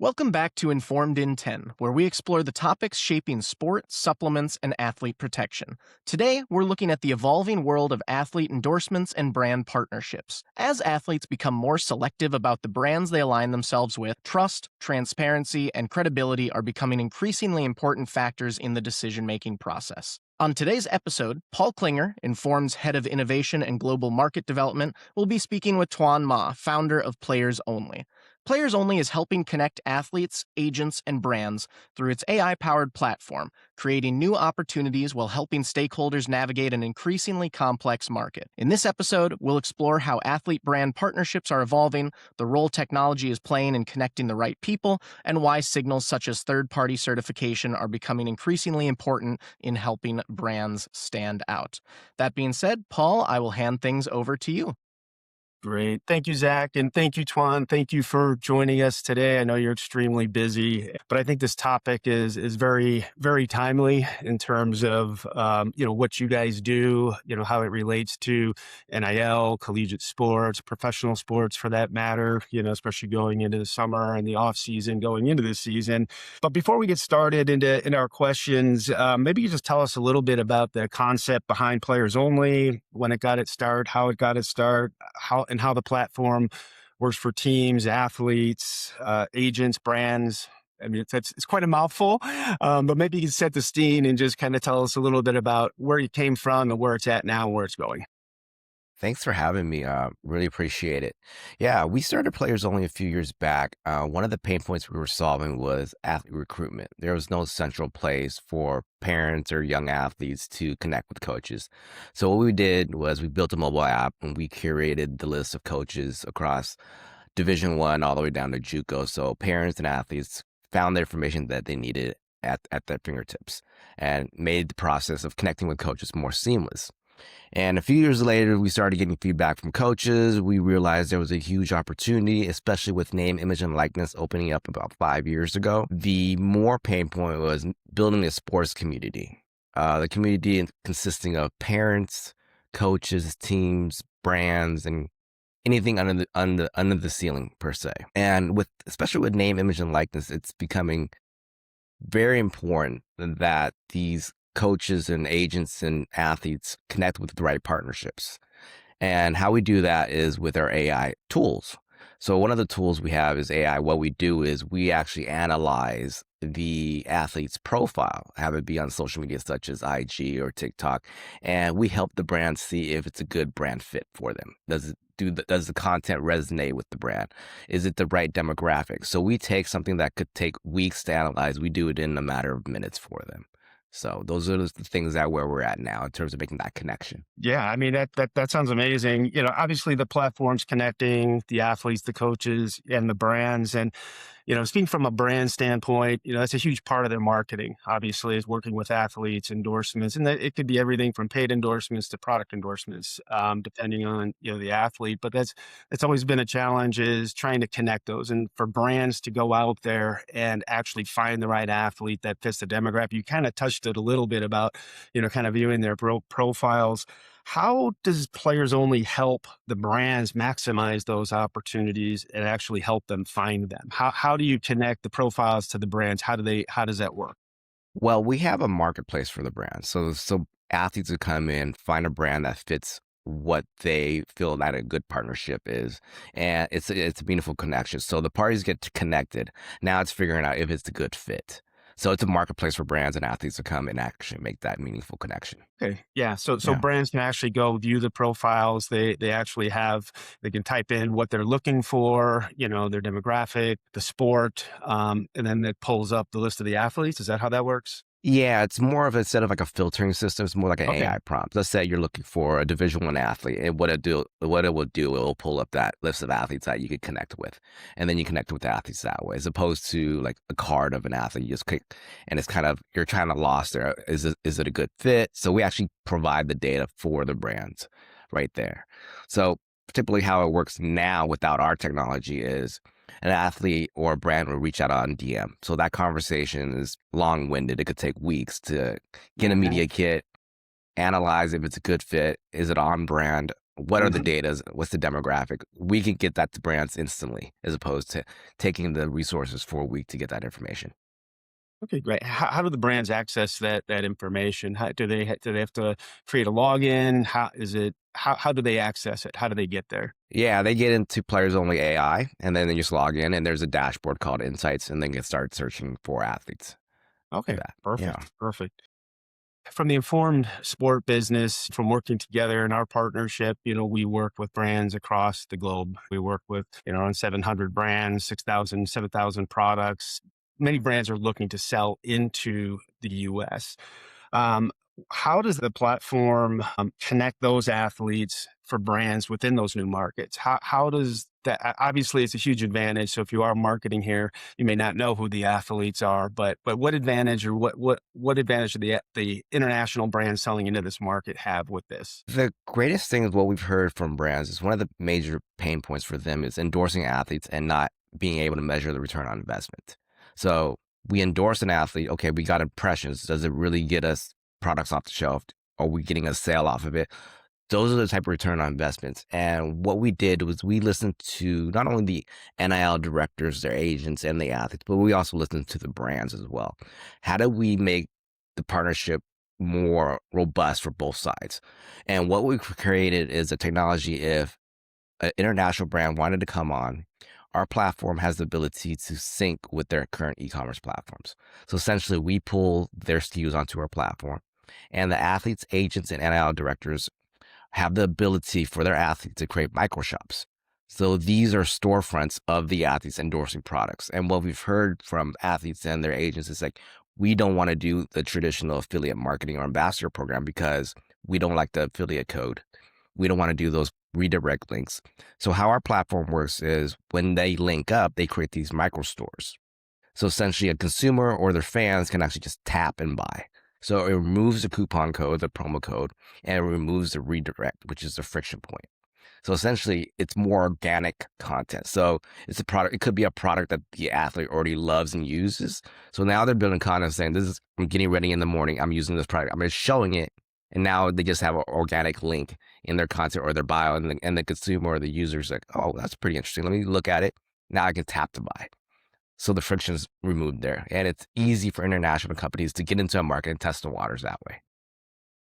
Welcome back to Informed in 10, where we explore the topics shaping sport, supplements, and athlete protection. Today, we're looking at the evolving world of athlete endorsements and brand partnerships. As athletes become more selective about the brands they align themselves with, trust, transparency, and credibility are becoming increasingly important factors in the decision-making process. On today's episode, Paul Klinger, Informed's Head of Innovation and Global Market Development, will be speaking with Tuan, founder of PlayersOnly. PlayersOnly is helping connect athletes, agents, and brands through its AI-powered platform, creating new opportunities while helping stakeholders navigate an increasingly complex market. In this episode, we'll explore how athlete-brand partnerships are evolving, the role technology is playing in connecting the right people, and why signals such as third-party certification are becoming increasingly important in helping brands stand out. That being said, Paul, I will hand things over to you. Great. Thank you, Zach. And thank you, Tuan. Thank you for joining us today. I know you're extremely busy, but I think this topic is very, very timely in terms of, what you guys do, how it relates to NIL, collegiate sports, professional sports for that matter, especially going into the summer and the off season, going into the season. But before we get started into our questions, maybe you just tell us a little bit about the concept behind PlayersOnly, when it got its start, how it got its start, how the platform works for teams, athletes, agents, brands. I mean, it's quite a mouthful, but maybe you can set the scene and just kind of tell us a little bit about where you came from and where it's at now, and where it's going. Thanks for having me. Really appreciate it. Yeah, we started Players Only a few years back. One of the pain points we were solving was athlete recruitment. There was no central place for parents or young athletes to connect with coaches. So what we did was we built a mobile app and we curated the list of coaches across Division I all the way down to JUCO. So parents and athletes found the information that they needed at their fingertips and made the process of connecting with coaches more seamless. And a few years later, we started getting feedback from coaches. We realized there was a huge opportunity, especially with name, image, and likeness opening up about 5 years ago. The more pain point was building a sports community. The community consisting of parents, coaches, teams, brands, and anything under the ceiling per se. And especially with name, image, and likeness, it's becoming very important that these coaches and agents and athletes connect with the right partnerships. And how we do that is with our AI tools. So one of the tools we have is AI. What we do is we actually analyze the athlete's profile, have it be on social media such as IG or TikTok, and we help the brand see if it's a good brand fit for them. Does the content resonate with the brand? Is it the right demographic? So we take something that could take weeks to analyze. We do it in a matter of minutes for them. So those are the things where we're at now in terms of making that connection. Yeah, I mean, that sounds amazing. Obviously the platform's connecting the athletes, the coaches, and the brands. And, speaking from a brand standpoint, that's a huge part of their marketing, obviously, is working with athletes, endorsements. And it could be everything from paid endorsements to product endorsements, depending on, the athlete. But that's always been a challenge, is trying to connect those. And for brands to go out there and actually find the right athlete that fits the demographic. You kind of touched it a little bit about, kind of viewing their profiles. How does PlayersOnly help the brands maximize those opportunities and actually help them find them? How do you connect the profiles to the brands? How does that work? Well, we have a marketplace for the brand. So athletes would come in, find a brand that fits what they feel that a good partnership is. And it's a meaningful connection. So the parties get connected. Now it's figuring out if it's a good fit. So it's a marketplace for brands and athletes to come and actually make that meaningful connection. Okay. Yeah. So Yeah. brands can actually go view the profiles. They can type in what they're looking for, their demographic, the sport, and then it pulls up the list of the athletes. Is that how that works? Yeah, it's more of instead of like a filtering system, it's more like an Okay. AI prompt. Let's say you're looking for a Division I athlete, and what it will do, it will pull up that list of athletes that you could connect with, and then you connect with the athletes that way, as opposed to like a card of an athlete. You just click, and it's kind of you're trying to lost there. Is it a good fit? So we actually provide the data for the brands right there. So typically, how it works now without our technology is an athlete or a brand will reach out on DM. So that conversation is long-winded. It could take weeks to get a Okay. media kit, analyze if it's a good fit. Is it on brand? What are the Mhm. data? What's the demographic? We can get that to brands instantly, as opposed to taking the resources for a week to get that information. Okay, great. How do the brands access that information? How do they have to create a login? How do they access it? How do they get there? Yeah, they get into Players Only AI, and then they just log in, and there's a dashboard called Insights, and then get start searching for athletes for Okay, that. Yeah. perfect, perfect. From the informed sport business, from working together in our partnership, we work with brands across the globe. We work with, around 700 brands, 6,000, 7,000 products. Many brands are looking to sell into the US. Um, how does the platform connect those athletes for brands within those new markets? How does that? Obviously, it's a huge advantage. So if you are marketing here, you may not know who the athletes are, but what advantage or what advantage do the international brands selling into this market have with this? The greatest thing is what we've heard from brands is one of the major pain points for them is endorsing athletes and not being able to measure the return on investment. So we endorse an athlete. Okay, we got impressions. Does it really get us products off the shelf? Are we getting a sale off of it? Those are the type of return on investments. And what we did was we listened to not only the NIL directors, their agents, and the athletes, but we also listened to the brands as well. How do we make the partnership more robust for both sides? And what we've created is a technology. If an international brand wanted to come on, our platform has the ability to sync with their current e-commerce platforms. So essentially, we pull their SKUs onto our platform, and the athletes, agents, and NIL directors have the ability for their athletes to create micro shops. So these are storefronts of the athletes endorsing products. And what we've heard from athletes and their agents is like, we don't want to do the traditional affiliate marketing or ambassador program because we don't like the affiliate code. We don't want to do those redirect links. So how our platform works is when they link up, they create these micro stores. So essentially, a consumer or their fans can actually just tap and buy. So it removes the coupon code, the promo code, and it removes the redirect, which is the friction point. So essentially, it's more organic content. So it's a product. It could be a product that the athlete already loves and uses. So now they're building content saying, "This is I'm getting ready in the morning. I'm using this product. I'm just showing it." And now they just have an organic link in their content or their bio, and the consumer or the user is like, "Oh, that's pretty interesting. Let me look at it." Now I can tap to buy. So the friction's removed there. And it's easy for international companies to get into a market and test the waters that way.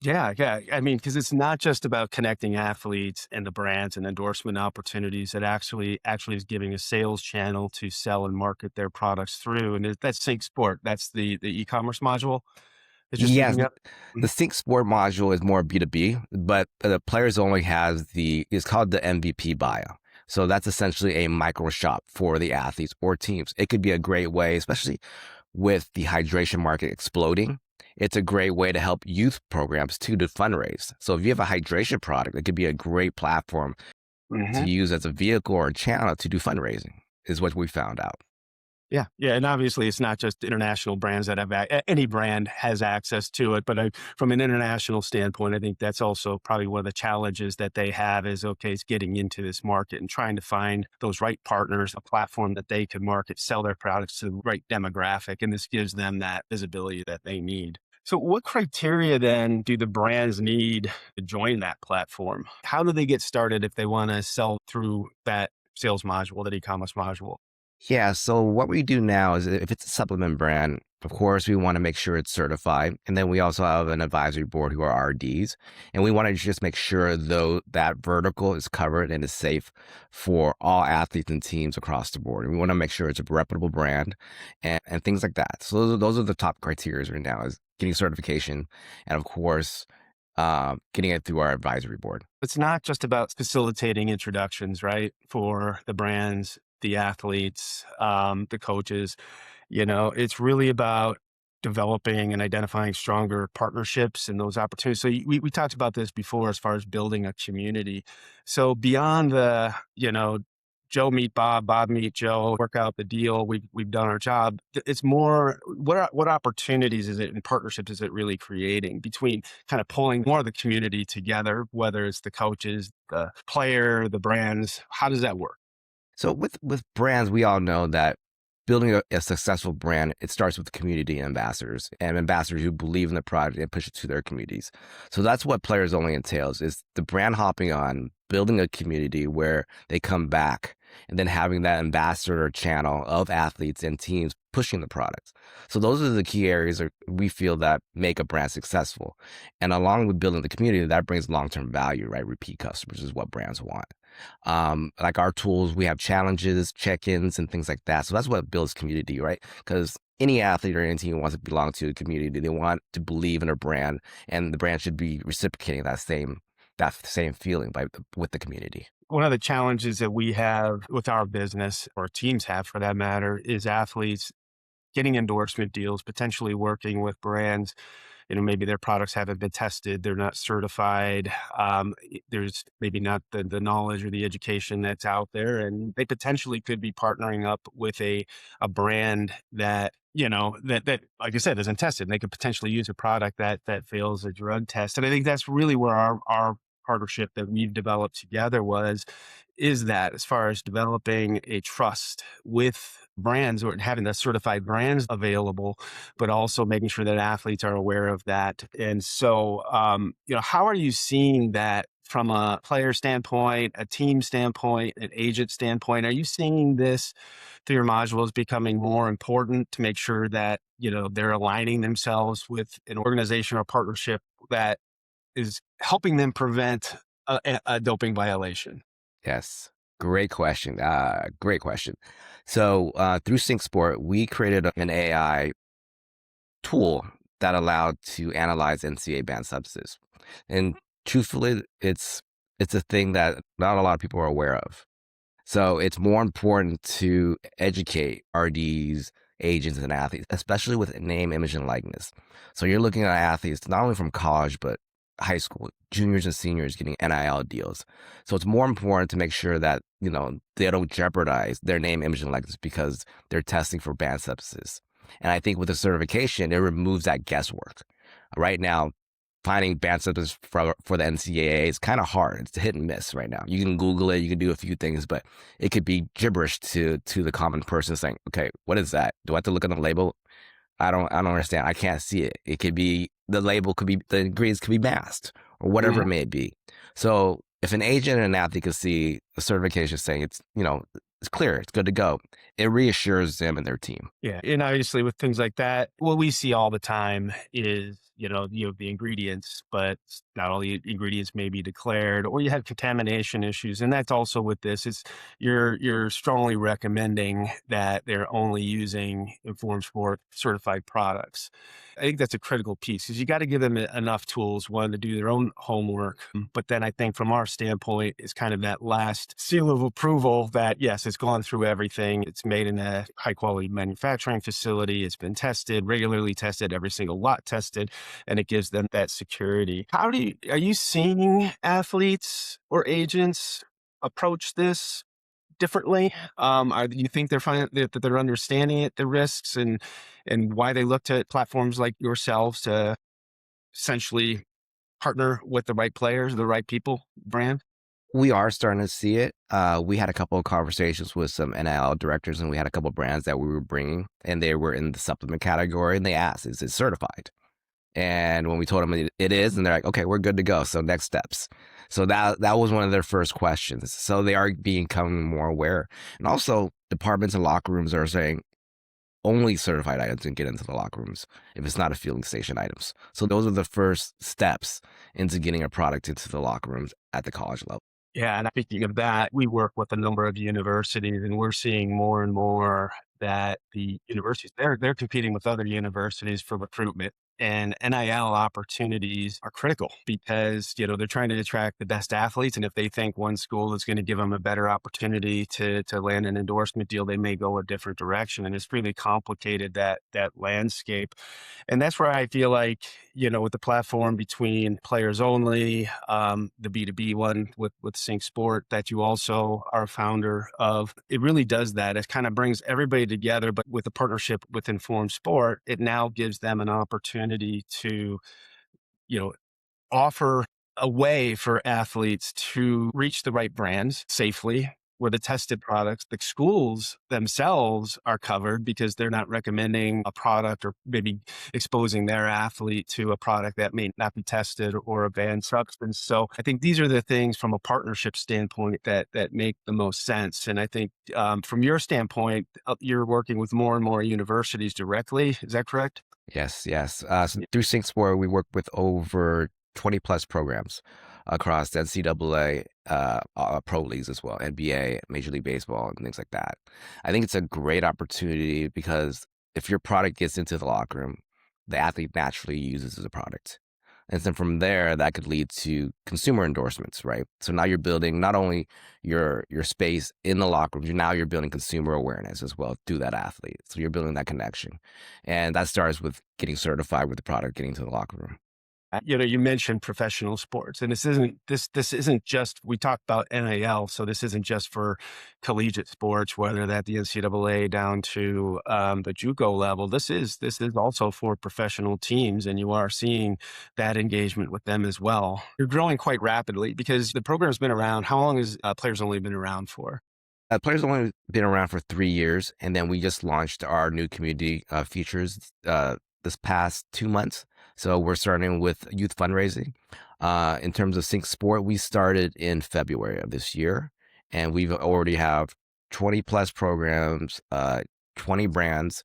Yeah, yeah. I mean, because it's not just about connecting athletes and the brands and endorsement opportunities. It actually is giving a sales channel to sell and market their products through. And that's Sync Sport. That's the e-commerce module that you're Yes, speaking of. the Mhm. Sync Sport module is more B2B, but the players only has it's called the MVP bio. So that's essentially a micro shop for the athletes or teams. It could be a great way, especially with the hydration market exploding. It's a great way to help youth programs too to fundraise. So if you have a hydration product, it could be a great platform to Mhm. use as a vehicle or a channel to do fundraising, is what we found out. Yeah, yeah, and obviously it's not just international brands that have any brand has access to it, but from an international standpoint, I think that's also probably one of the challenges that they have is okay, it's getting into this market and trying to find those right partners, a platform that they can market, sell their products to the right demographic, and this gives them that visibility that they need. So, what criteria then do the brands need to join that platform? How do they get started if they want to sell through that sales module, that e-commerce module? Yeah, so what we do now is if it's a supplement brand, of course, we want to make sure it's certified. And then we also have an advisory board who are RDs. And we want to just make sure, though, that vertical is covered and is safe for all athletes and teams across the board. And we want to make sure it's a reputable brand and things like that. So those are the top criteria right now is getting certification and, of course, getting it through our advisory board. It's not just about facilitating introductions, right? For the brands, the athletes, the coaches. It's really about developing and identifying stronger partnerships and those opportunities. So we talked about this before as far as building a community. So beyond Joe meet Bob, Bob meet Joe, work out the deal. We've done our job. It's more what opportunities is it and partnerships is it really creating between kind of pulling more of the community together, whether it's the coaches, the player, the brands. How does that work? So with brands, we all know that building a successful brand, it starts with community ambassadors and ambassadors who believe in the product and push it to their communities. So that's what Players Only entails, is the brand hopping on, building a community where they come back, and then having that ambassador channel of athletes and teams pushing the products. So those are the key areas that we feel that make a brand successful. And along with building the community, that brings long-term value, right? Repeat customers is what brands want. Like our tools, we have challenges, check-ins, and things like that. So that's what builds community, right? Because any athlete or any team wants to belong to a community. They want to believe in a brand, and the brand should be reciprocating that same feeling with the community. One of the challenges that we have with our business, or teams have for that matter, is athletes getting endorsement deals, potentially working with brands. Maybe their products haven't been tested, they're not certified. There's maybe not the knowledge or the education that's out there, and they potentially could be partnering up with a brand that that like I said isn't tested. And they could potentially use a product that fails a drug test. And I think that's really where our partnership that we've developed together is that, as far as developing a trust with brands or having the certified brands available, but also making sure that athletes are aware of that. And so, how are you seeing that from a player standpoint, a team standpoint, an agent standpoint? Are you seeing this through your modules becoming more important to make sure that, they're aligning themselves with an organization or partnership that is helping them prevent a doping violation? Yes. Great question. Great question. So through SyncSport, we created an AI tool that allowed to analyze NCAA banned substances. And truthfully, it's a thing that not a lot of people are aware of. So it's more important to educate RDs, agents, and athletes, especially with name, image, and likeness. So you're looking at athletes not only from college, but high school, juniors and seniors getting NIL deals. So it's more important to make sure that, they don't jeopardize their name, image, and likeness because they're testing for banned substances. And I think with the certification, it removes that guesswork. Right now, finding banned substances for the NCAA is kind of hard. It's a hit and miss right now. You can Google it, you can do a few things, but it could be gibberish to the common person saying, okay, what is that? Do I have to look at the label? I don't understand. I can't see it. It could be, the ingredients could be masked or whatever it may be. So if an agent and an athlete can see a certification saying it's clear, it's good to go, it reassures them and their team. Yeah. And obviously with things like that, what we see all the time is, you have the ingredients, but not all the ingredients may be declared, or you have contamination issues. And that's also with this is you're strongly recommending that they're only using Informed Sport certified products. I think that's a critical piece because you got to give them enough tools, one, to do their own homework. But then I think from our standpoint is kind of that last seal of approval that, yes, it's gone through everything. It's made in a high quality manufacturing facility. It's been tested, regularly tested, every single lot tested, and it gives them that security. Are you seeing athletes or agents approach this differently? Do you think they're finding that they're understanding it, the risks, and why they look to platforms like yourselves to essentially partner with the right players, the right people, brand? We are starting to see it. We had a couple of conversations with some NIL directors, and we had a couple of brands that we were bringing, and they were in the supplement category, and they asked, is it certified? And when we told them it is, and they're like, okay, we're good to go. So next steps. So that was one of their first questions. So they are becoming more aware. And also departments and locker rooms are saying only certified items can get into the locker rooms if it's not a fueling station items. So those are the first steps into getting a product into the locker rooms at the college level. Yeah. And speaking of that, we work with a number of universities, and we're seeing more and more that the universities, they're competing with other universities for recruitment. And NIL opportunities are critical because, they're trying to attract the best athletes. And if they think one school is going to give them a better opportunity to land an endorsement deal, they may go a different direction. And it's really complicated, that landscape. And that's where I feel like, with the platform between Players Only, the B2B one with Sync Sport that you also are a founder of, it really does that. It kind of brings everybody together, but with a partnership with Informed Sport, it now gives them an opportunity to, offer a way for athletes to reach the right brands safely where the tested products, the schools themselves are covered because they're not recommending a product or maybe exposing their athlete to a product that may not be tested or a banned substance. So I think these are the things from a partnership standpoint that make the most sense. And I think from your standpoint, you're working with more and more universities directly. Is that correct? Yes, yes. So through Sync Sport, we work with over 20 plus programs across the NCAA, pro leagues as well, NBA, Major League Baseball, and things like that. I think it's a great opportunity because if your product gets into the locker room, the athlete naturally uses the product. And then from there, that could lead to consumer endorsements, right? So now you're building not only your space in the locker room, now you're building consumer awareness as well through that athlete. So you're building that connection. And that starts with getting certified with the product, getting to the locker room. You mentioned professional sports, and this isn't just, we talked about NIL, so this isn't just for collegiate sports, whether that the NCAA down to the JUCO level. This is also for professional teams, and you are seeing that engagement with them as well. You're growing quite rapidly because the program's been around. How long has Players Only been around for? Players only been around for 3 years, and then we just launched our new community features this past 2 months. So we're starting with youth fundraising. In terms of Sync Sport, we started in February of this year, and we've already have 20 plus programs, 20 brands,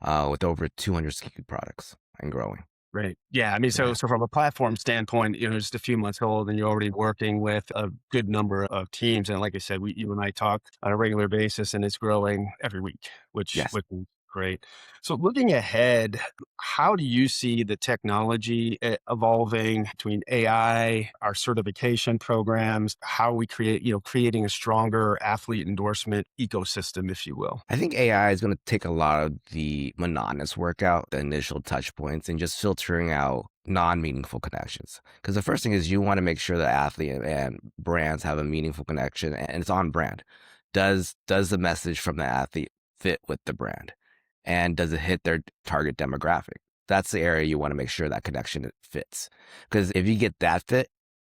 with over 200 SKU products and growing. Right. Yeah. I mean, so from a platform standpoint, just a few months old, and you're already working with a good number of teams. And like I said, you and I talk on a regular basis, and it's growing every week, which Yes. is great. So looking ahead, how do you see the technology evolving between AI, our certification programs, how we creating a stronger athlete endorsement ecosystem, if you will? I think AI is going to take a lot of the monotonous work out, the initial touch points, and just filtering out non-meaningful connections. Because the first thing is you want to make sure the athlete and brands have a meaningful connection and it's on brand. Does the message from the athlete fit with the brand? And does it hit their target demographic? That's the area you want to make sure that connection fits. Because if you get that fit,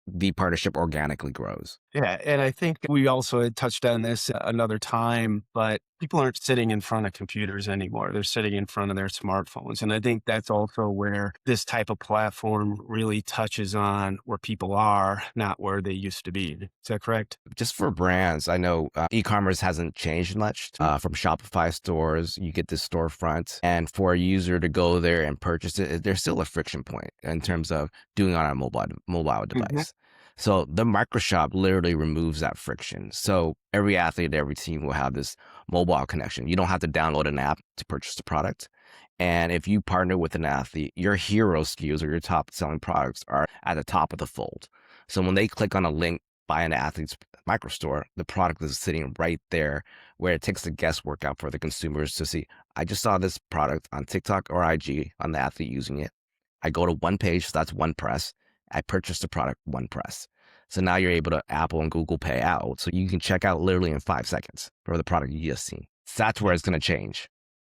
the partnership organically grows. Yeah. And I think we also had touched on this another time, but people aren't sitting in front of computers anymore. They're sitting in front of their smartphones. And I think that's also where this type of platform really touches on where people are, not where they used to be. Is that correct? Just for brands, I know e-commerce hasn't changed much. From Shopify stores, you get this storefront. And for a user to go there and purchase it, there's still a friction point in terms of doing it on a mobile device. So the microshop literally removes that friction. So every athlete, every team will have this mobile connection. You don't have to download an app to purchase the product. And if you partner with an athlete, your hero SKUs or your top selling products are at the top of the fold. So when they click on a link by an athlete's microstore, the product is sitting right there where it takes the guesswork out for the consumers to see, I just saw this product on TikTok or IG on the athlete using it. I go to one page, so that's one press. I purchased the product, one press. So now you're able to Apple and Google Pay out. So you can check out literally in 5 seconds for the product you just seen. So that's where it's going to change.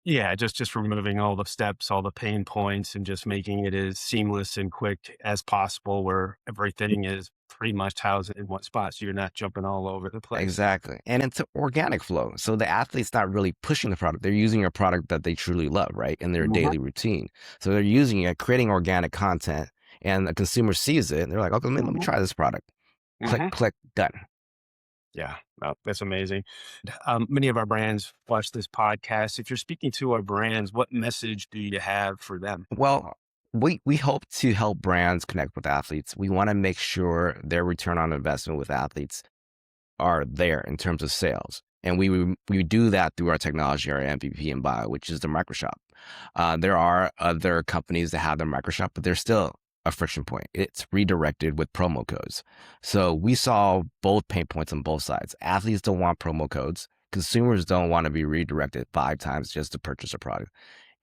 Yeah, just removing all the steps, all the pain points, and just making it as seamless and quick as possible, where everything is pretty much housed in one spot, so you're not jumping all over the place. Exactly. And it's an organic flow. So the athlete's not really pushing the product. They're using a product that they truly love, right? In their daily routine. So they're using it, creating organic content, and the consumer sees it, and they're like, okay, let me try this product. Click, click, done. Yeah, that's amazing. Many of our brands watch this podcast. If you're speaking to our brands, what message do you have for them? Well, we hope to help brands connect with athletes. We want to make sure their return on investment with athletes are there in terms of sales. And we do that through our technology, our MVP and Bio, which is the microshop. There are other companies that have their microshop, but they're still a friction point. It's redirected with promo codes. So we saw both pain points on both sides. Athletes don't want promo codes. Consumers don't want to be redirected 5 times just to purchase a product.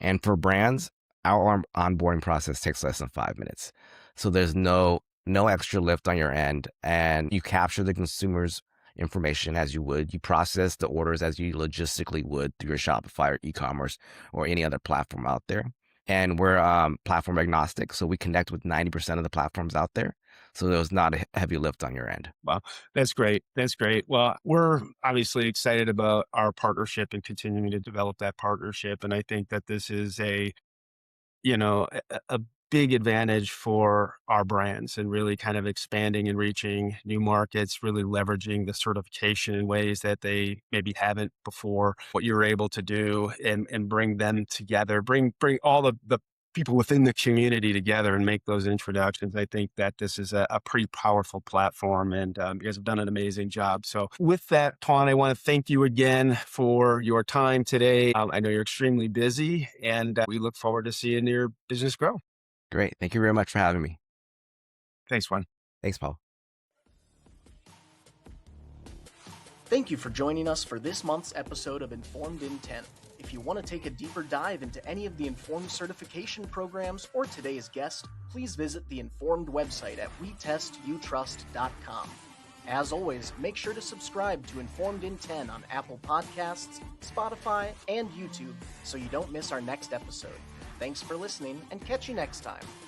And for brands, our onboarding process takes less than 5 minutes. So there's no extra lift on your end, and you capture the consumer's information as you would. You process the orders as you logistically would through your Shopify or e-commerce or any other platform out there. And we're platform agnostic, so we connect with 90% of the platforms out there. So there was not a heavy lift on your end. Wow, that's great. That's great. Well, we're obviously excited about our partnership and continuing to develop that partnership. And I think that this is a big advantage for our brands and really kind of expanding and reaching new markets, really leveraging the certification in ways that they maybe haven't before, what you're able to do and bring them together, bring all the people within the community together and make those introductions. I think that this is a pretty powerful platform, and you guys have done an amazing job. So with that, Tuan, I want to thank you again for your time today. I know you're extremely busy, and we look forward to seeing your business grow. Great. Thank you very much for having me. Thanks, Tuan. Thanks, Paul. Thank you for joining us for this month's episode of Informed in 10. If you want to take a deeper dive into any of the Informed certification programs or today's guest, please visit the Informed website at wetestyoutrust.com. As always, make sure to subscribe to Informed in 10 on Apple Podcasts, Spotify, and YouTube so you don't miss our next episode. Thanks for listening, and catch you next time.